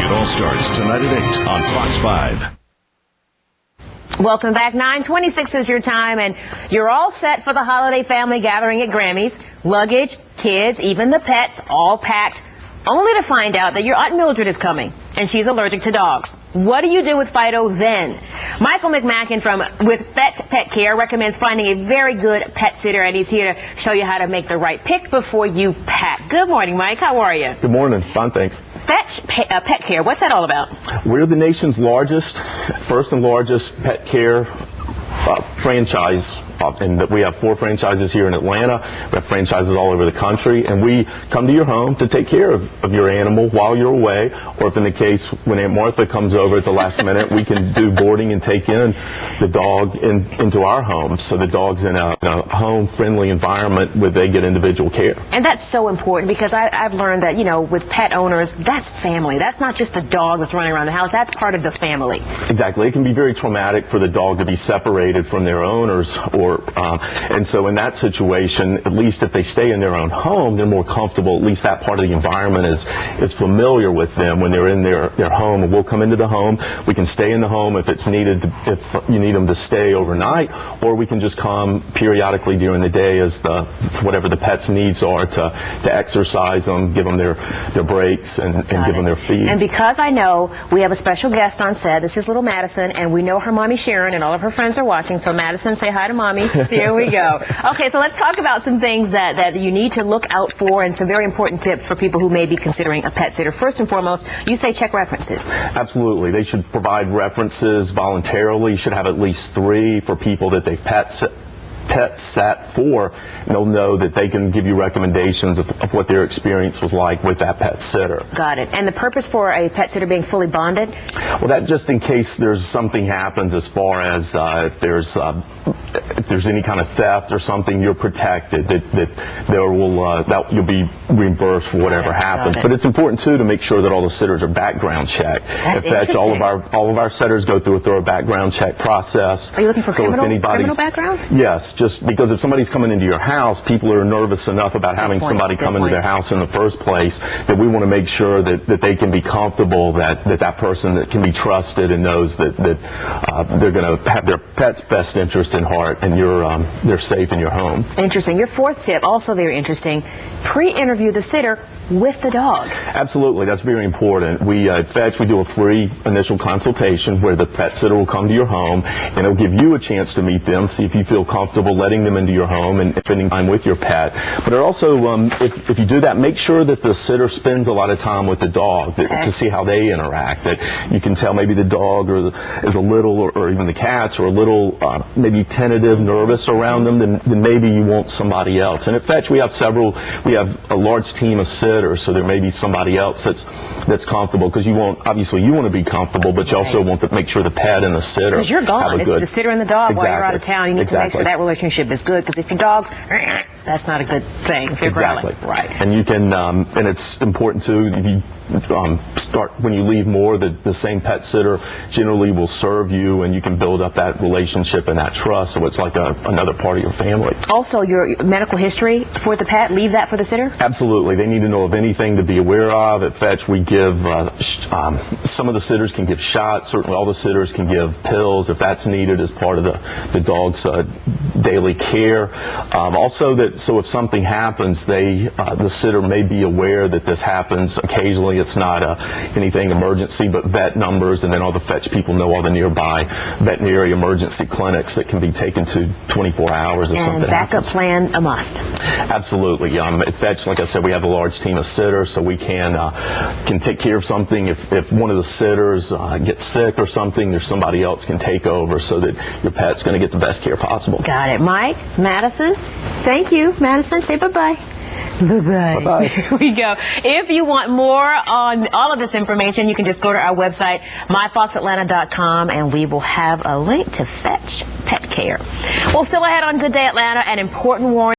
It all starts tonight at 8 on Fox 5. Welcome back. 9:26 is your time, and you're all set for the holiday family gathering at Grammy's. Luggage, kids, even the pets, all packed, only to find out that your Aunt Mildred is coming, and she's allergic to dogs. What do you do with Fido then? Michael McMacken with Fetch Pet Care recommends finding a very good pet sitter, and he's here to show you how to make the right pick before you pack. Good morning, Mike. How are you? Good morning. Fine, thanks. Fetch Pet Care, what's that all about? We're the nation's first and largest pet care franchise. And we have 4 franchises here in Atlanta. We have franchises all over the country, and we come to your home to take care of your animal while you're away, or if in the case when Aunt Martha comes over at the last minute, we can do boarding and take in the dog into our home. So the dog's in a home-friendly environment where they get individual care. And that's so important because I've learned that, with pet owners, that's family. That's not just a dog that's running around the house. That's part of the family. Exactly. It can be very traumatic for the dog to be separated from their owners, and so in that situation, at least if they stay in their own home, they're more comfortable. At least that part of the environment is familiar with them when they're in their home. And we'll come into the home. We can stay in the home if it's needed, if you need them to stay overnight, or we can just come periodically during the day as whatever the pet's needs are to exercise them, give them their breaks, and give them their feed. And because I know we have a special guest on set, this is little Madison, and we know her mommy Sharon, and all of her friends are watching. So Madison, say hi to mommy. Here we go. Okay, so let's talk about some things that you need to look out for and some very important tips for people who may be considering a pet sitter. First and foremost, you say check references. Absolutely. They should provide references voluntarily. You should have at least 3 for people that they've pet sat for, and they'll know that they can give you recommendations of what their experience was like with that pet sitter. Got it. And the purpose for a pet sitter being fully bonded? Well, that just in case there's something happens as far as if there's any kind of theft or something, you're protected. That you'll be reimbursed for whatever happens. But it's important too to make sure that all the sitters are background checked. All of our sitters go through a thorough background check process. Are you looking for criminal background? Yes. Just because if somebody's coming into your house, people are nervous enough about having somebody come into their house in the first place that we want to make sure that they can be comfortable, that person that can be trusted and knows that they're going to have their pet's best interest in heart, and they're safe in your home. Interesting. Your 4th tip, also very interesting, pre-interview the sitter with the dog. Absolutely. That's very important. We at Fetch, we do a free initial consultation where the pet sitter will come to your home, and it'll give you a chance to meet them, see if you feel comfortable letting them into your home and spending time with your pet. But it also, if you do that, make sure that the sitter spends a lot of time with the dog to see how they interact. That you can tell maybe the dog is a little, or even the cats are a little maybe tentative, nervous around them, then maybe you want somebody else. And at Fetch, we have a large team of sitters, so there may be somebody else that's comfortable, because you want to be comfortable, but you also want to make sure the pet and the sitter, because you're gone. It's the sitter and the dog while you're out of town. You need to make sure that relationship is good, because if your dog's, that's not a good thing. If you're growling. Right. And you can, and it's important too, if you start when you leave more, the same pet sitter generally will serve you, and you can build up that relationship and that trust, so it's like another part of your family. Also, your medical history for the pet, leave that for the sitter? Absolutely. They need to know of anything to be aware of. At Fetch, we give some of the sitters can give shots. Certainly all the sitters can give pills if that's needed as part of the dog's daily care. So if something happens, the sitter may be aware that this happens occasionally. It's not anything emergency, but vet numbers, and then all the Fetch people know all the nearby veterinary emergency clinics that can be taken to 24 hours if something happens. And backup plan a must. Absolutely. At Fetch, like I said, we have a large team of sitters, so we can take care of something. If one of the sitters gets sick or something, there's somebody else can take over so that your pet's going to get the best care possible. Got it. Mike, Madison, thank you. Madison, say bye-bye. Bye-bye. Bye-bye. Here we go. If you want more on all of this information, you can just go to our website, myfoxatlanta.com, and we will have a link to Fetch Pet Care. Well, still ahead on Good Day Atlanta, an important warning.